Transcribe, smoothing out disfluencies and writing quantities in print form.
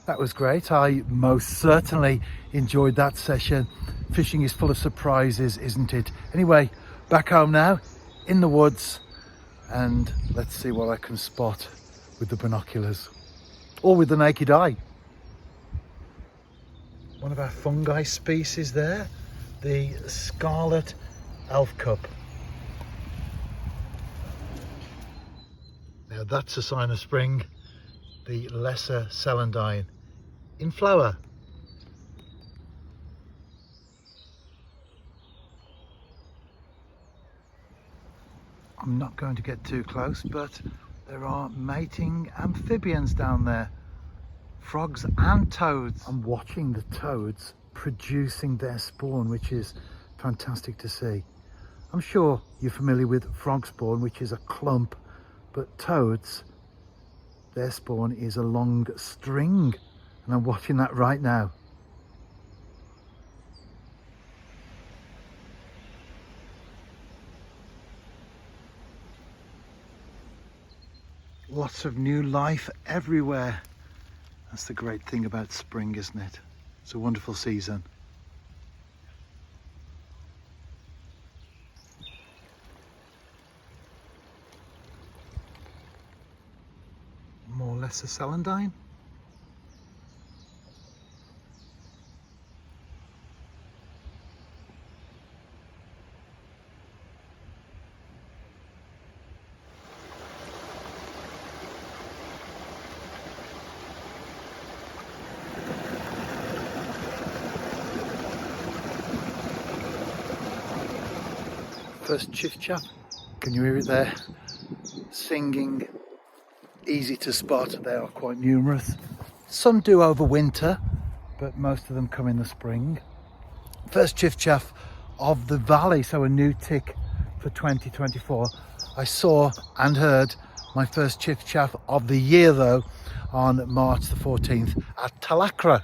That was great. I most certainly enjoyed that session. Fishing is full of surprises, isn't it? Anyway, back home now, in the woods, and let's see what I can spot with the binoculars or with the naked eye. One of our fungi species there, the scarlet elf cup. Now that's a sign of spring, the lesser celandine in flower. I'm not going to get too close, but there are mating amphibians down there, frogs and toads. I'm watching the toads producing their spawn, which is fantastic to see. I'm sure you're familiar with frog spawn, which is a clump, but toads, their spawn is a long string, and I'm watching that right now. Lots of new life everywhere. That's the great thing about spring, isn't it? It's a wonderful season. More lesser celandine. First chiffchaff, can you hear it there? Singing, easy to spot, they are quite numerous. Some do overwinter, but most of them come in the spring. First chiffchaff of the valley, so a new tick for 2024. I saw and heard my first chiffchaff of the year though on March the 14th at Talacra.